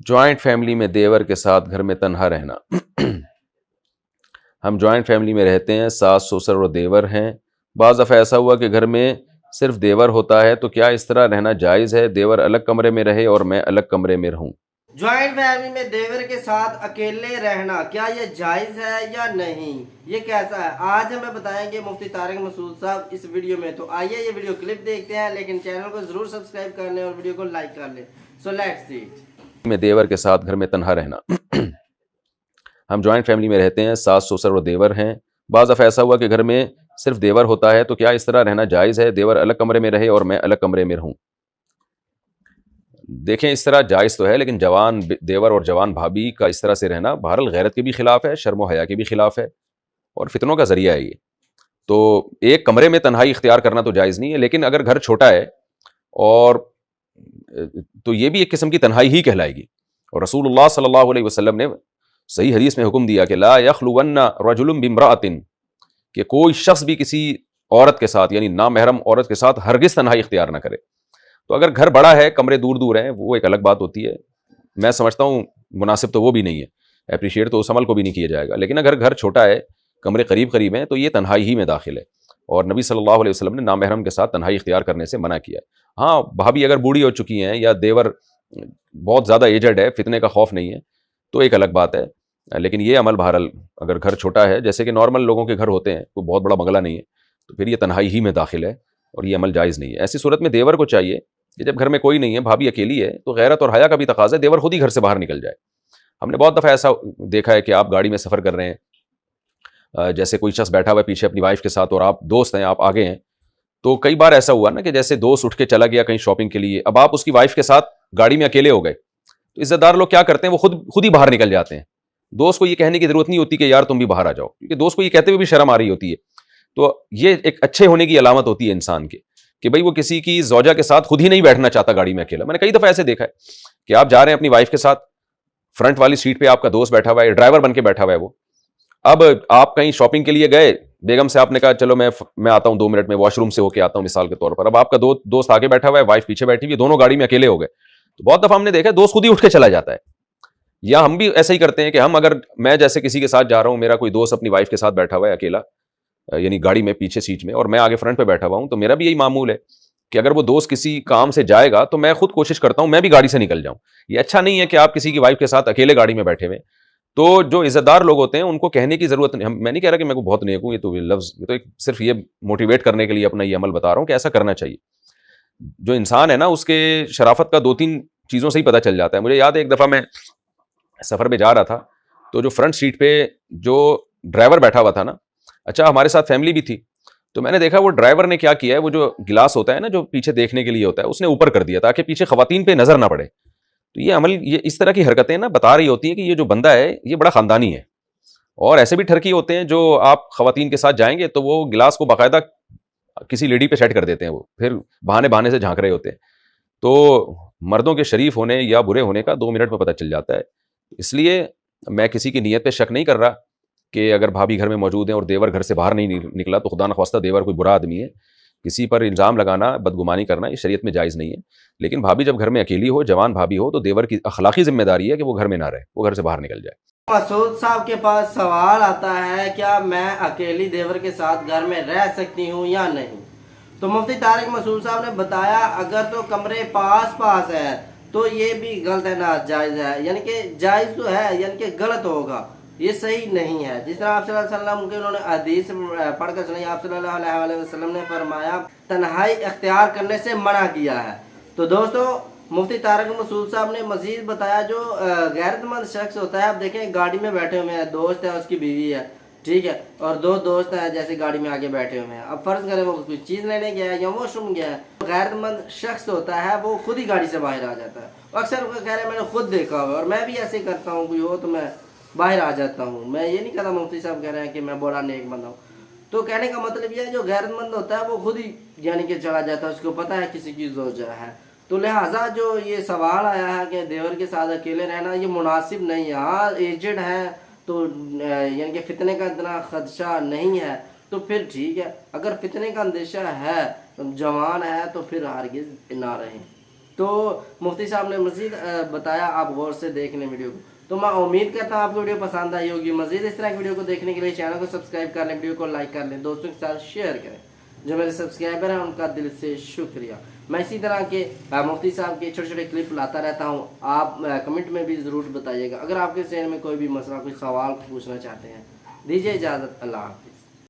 Joint family میں دیور کے ساتھ گھر میں تنہا رہنا۔ ہم جوائنٹ فیملی میں رہتے ہیں، ساس سسر اور دیور ہیں۔ بعض دفعہ ایسا ہوا کہ گھر میں صرف دیور ہوتا ہے، تو کیا اس طرح رہنا جائز ہے؟ دیور الگ کمرے میں رہے اور میں الگ کمرے میں رہوں۔ جوائنٹ فیملی میں دیور کے ساتھ اکیلے رہنا کیا یہ جائز ہے یا نہیں، یہ کیسا ہے؟ آج ہمیں بتائیں گے مفتی طارق مسعود صاحب اس ویڈیو میں۔ تو آئیے یہ ویڈیو کلپ دیکھتے ہیں، لیکن چینل کو ضرور سبسکرائب کر لیں اور ویڈیو کو لائک کر لیں۔ So let's see. میں دیور کے ساتھ گھر میں تنہا رہنا۔ ہم جوائنٹ فیملی میں رہتے ہیں، ساس سسر اور دیور ہیں۔ بعض دفعہ ایسا ہوا کہ گھر میں صرف دیور ہوتا ہے، تو کیا اس طرح رہنا جائز ہے؟ دیور الگ کمرے میں رہے اور میں الگ کمرے میں رہوں۔ دیکھیں، اس طرح جائز تو ہے، لیکن جوان دیور اور جوان بھابھی کا اس طرح سے رہنا بہرحال غیرت کے بھی خلاف ہے، شرم و حیا کے بھی خلاف ہے، اور فتنوں کا ذریعہ ہے یہ۔ تو ایک کمرے میں تنہائی اختیار کرنا تو جائز نہیں ہے، لیکن اگر گھر چھوٹا ہے اور تو یہ بھی ایک قسم کی تنہائی ہی کہلائے گی۔ اور رسول اللہ صلی اللہ علیہ وسلم نے صحیح حدیث میں حکم دیا کہ لا یخلون رجل بامرأۃ، کہ کوئی شخص بھی کسی عورت کے ساتھ، یعنی نامحرم عورت کے ساتھ ہرگز تنہائی اختیار نہ کرے۔ تو اگر گھر بڑا ہے، کمرے دور دور ہیں، وہ ایک الگ بات ہوتی ہے، میں سمجھتا ہوں مناسب تو وہ بھی نہیں ہے، اپریشیٹ تو اس عمل کو بھی نہیں کیا جائے گا۔ لیکن اگر گھر چھوٹا ہے، کمرے قریب قریب ہیں، تو یہ تنہائی ہی میں داخل ہے، اور نبی صلی اللہ علیہ وسلم نے نامحرم کے ساتھ تنہائی اختیار کرنے سے منع کیا ہے۔ ہاں، بھابھی اگر بوڑھی ہو چکی ہیں یا دیور بہت زیادہ ایجڈ ہے، فتنے کا خوف نہیں ہے، تو ایک الگ بات ہے۔ لیکن یہ عمل بہرحال اگر گھر چھوٹا ہے، جیسے کہ نارمل لوگوں کے گھر ہوتے ہیں، کوئی بہت بڑا بنگلہ نہیں ہے، تو پھر یہ تنہائی ہی میں داخل ہے اور یہ عمل جائز نہیں ہے۔ ایسی صورت میں دیور کو چاہیے کہ جب گھر میں کوئی نہیں ہے، بھابھی اکیلی ہے، تو غیرت اور حیا کا بھی تقاضا ہے، دیور خود ہی گھر سے باہر نکل جائے۔ ہم نے بہت دفعہ ایسا دیکھا ہے کہ آپ گاڑی میں سفر کر رہے ہیں، جیسے کوئی شخص بیٹھا ہوا ہے پیچھے اپنی وائف کے ساتھ، اور آپ دوست ہیں، آپ آگے ہیں، تو کئی بار ایسا ہوا نا کہ جیسے دوست اٹھ کے چلا گیا کہیں شاپنگ کے لیے، اب آپ اس کی وائف کے ساتھ گاڑی میں اکیلے ہو گئے، تو عزت دار لوگ کیا کرتے ہیں، وہ خود ہی باہر نکل جاتے ہیں۔ دوست کو یہ کہنے کی ضرورت نہیں ہوتی کہ یار تم بھی باہر آ جاؤ، کیونکہ دوست کو یہ کہتے ہوئے بھی شرم آ رہی ہوتی ہے۔ تو یہ ایک اچھے ہونے کی علامت ہوتی ہے انسان کے، کہ بھئی وہ کسی کی زوجہ کے ساتھ خود ہی نہیں بیٹھنا چاہتا گاڑی میں اکیلا۔ میں نے کئی دفعہ ایسے دیکھا ہے کہ آپ جا رہے ہیں اپنی وائف کے ساتھ، فرنٹ والی سیٹ پہ آپ کا دوست بیٹھا ہوا ہے، ڈرائیور بن کے بیٹھا ہوا ہے وہ۔ اب آپ کہیں شاپنگ کے لیے گئے، بیگم سے آپ نے کہا چلو میں آتا ہوں 2 منٹ میں، واش روم سے ہو کے آتا ہوں مثال کے طور پر۔ اب آپ کا دوست آگے بیٹھا ہوا ہے، وائف پیچھے بیٹھی ہوئی ہے، دونوں گاڑی میں اکیلے ہو گئے۔ تو بہت دفعہ ہم نے دیکھا ہے دوست خود ہی اٹھ کے چلا جاتا ہے، یا ہم بھی ایسا ہی کرتے ہیں کہ میں جیسے کسی کے ساتھ جا رہا ہوں، میرا کوئی دوست اپنی وائف کے ساتھ بیٹھا ہوا ہے اکیلا، یعنی گاڑی میں پیچھے سیٹ میں، اور میں آگے فرنٹ پہ بیٹھا ہوا ہوں، تو میرا بھی یہی معمول ہے کہ اگر وہ دوست کسی کام سے جائے گا تو میں خود کوشش کرتا ہوں میں بھی گاڑی سے نکل جاؤں۔ یہ اچھا نہیں ہے کہ آپ کسی کی وائف کے ساتھ اکیلے گاڑی میں بیٹھے ہوئے۔ تو جو عزت دار لوگ ہوتے ہیں ان کو کہنے کی ضرورت نہیں، میں نہیں کہہ رہا کہ میں کو بہت نیک ہوں، یہ تو لفظ، یہ تو صرف یہ موٹیویٹ کرنے کے لیے اپنا یہ عمل بتا رہا ہوں کہ ایسا کرنا چاہیے۔ جو انسان ہے نا، اس کے شرافت کا 2-3 چیزوں سے ہی پتہ چل جاتا ہے۔ مجھے یاد ہے ایک دفعہ میں سفر پہ جا رہا تھا، تو جو فرنٹ سیٹ پہ جو ڈرائیور بیٹھا ہوا تھا نا، اچھا ہمارے ساتھ فیملی بھی تھی، تو میں نے دیکھا وہ ڈرائیور نے کیا کیا ہے، وہ جو گلاس ہوتا ہے نا جو پیچھے دیکھنے کے لیے ہوتا ہے، اس نے اوپر کر دیا تاکہ پیچھے خواتین پہ نظر نہ پڑے۔ تو یہ عمل، یہ اس طرح کی حرکتیں نا بتا رہی ہوتی ہیں کہ یہ جو بندہ ہے یہ بڑا خاندانی ہے۔ اور ایسے بھی ٹھرکی ہوتے ہیں جو آپ خواتین کے ساتھ جائیں گے تو وہ گلاس کو باقاعدہ کسی لیڈی پہ سیٹ کر دیتے ہیں، وہ پھر بہانے سے جھانک رہے ہوتے ہیں۔ تو مردوں کے شریف ہونے یا برے ہونے کا 2 منٹ میں پتہ چل جاتا ہے۔ اس لیے میں کسی کی نیت پہ شک نہیں کر رہا کہ اگر بھابھی گھر میں موجود ہیں اور دیور گھر سے باہر نہیں نکلا تو خدا نخواستہ دیور کوئی برا آدمی ہے، کسی پر الزام لگانا، بدگمانی کرنا یہ شریعت میں جائز نہیں ہے۔ لیکن بھابھی جب گھر میں اکیلی ہو، جوان بھابھی ہو، تو دیور کی اخلاقی ذمہ داری ہے کہ وہ گھر میں نہ رہے، وہ گھر سے باہر نکل جائے۔ مسعود صاحب کے پاس سوال آتا ہے، کیا میں اکیلی دیور کے ساتھ گھر میں رہ سکتی ہوں یا نہیں؟ تو مفتی طارق مسعود صاحب نے بتایا اگر تو کمرے پاس ہے تو یہ بھی غلط ہے، ناجائز ہے، یعنی کہ جائز تو ہے، یعنی کہ غلط ہوگا، یہ صحیح نہیں ہے۔ جس طرح آپ صلی اللہ علیہ وسلم کے انہوں نے حدیث پڑھ کر سنائی، آپ صلی اللہ علیہ وسلم نے فرمایا تنہائی اختیار کرنے سے منع کیا ہے۔ تو دوستو، مفتی طارق مسعود صاحب نے مزید بتایا جو غیرت مند شخص ہوتا ہے، آپ دیکھیں گاڑی میں بیٹھے ہوئے ہیں، دوست ہے، اس کی بیوی ہے، ٹھیک ہے، اور 2 دوست ہیں جیسے گاڑی میں آگے بیٹھے ہوئے ہیں۔ اب فرض کریں وہ کوئی چیز لینے گیا ہے یا واش روم گیا ہے، غیرت مند شخص ہوتا ہے وہ خود ہی گاڑی سے باہر آ جاتا ہے۔ اکثر وہ کہہ رہے ہیں میں نے خود دیکھا ہوا، اور میں بھی ایسے کرتا ہوں، کوئی ہو تو میں باہر آ جاتا ہوں۔ میں یہ نہیں کہتا مفتی صاحب کہہ رہے ہیں کہ میں بڑا نیک بندہ ہوں۔ تو کہنے کا مطلب یہ ہے جو غیرت مند ہوتا ہے وہ خود ہی یعنی کہ چلا جاتا ہے، اس کو پتہ ہے کسی کی زوجہ ہے۔ تو لہٰذا جو یہ سوال آیا ہے کہ دیور کے ساتھ اکیلے رہنا، یہ مناسب نہیں ہے۔ ہاں ایجڈ ہے تو یعنی کہ فتنے کا اتنا خدشہ نہیں ہے تو پھر ٹھیک ہے، اگر فتنے کا اندیشہ ہے، جوان ہے، تو پھر ہرگز نہ رہیں۔ تو مفتی صاحب نے مزید بتایا، آپ غور سے دیکھ لیں ویڈیو کو. تو میں امید کرتا ہوں آپ کو ویڈیو پسند آئی ہوگی. مزید اس طرح کی ویڈیو کو دیکھنے کے لیے چینل کو سبسکرائب کر لیں، ویڈیو کو لائک کر لیں، دوستوں کے ساتھ شیئر کریں. جو میرے سبسکرائبر ہیں ان کا دل سے شکریہ. میں اسی طرح کے مفتی صاحب کے چھوٹے چھوٹے کلپ لاتا رہتا ہوں. آپ کمنٹ میں بھی ضرور بتائیے گا. اگر آپ کے ذہن میں کوئی بھی مسئلہ، کوئی سوال پوچھنا چاہتے ہیں. دیجیے اجازت. اللہ حافظ.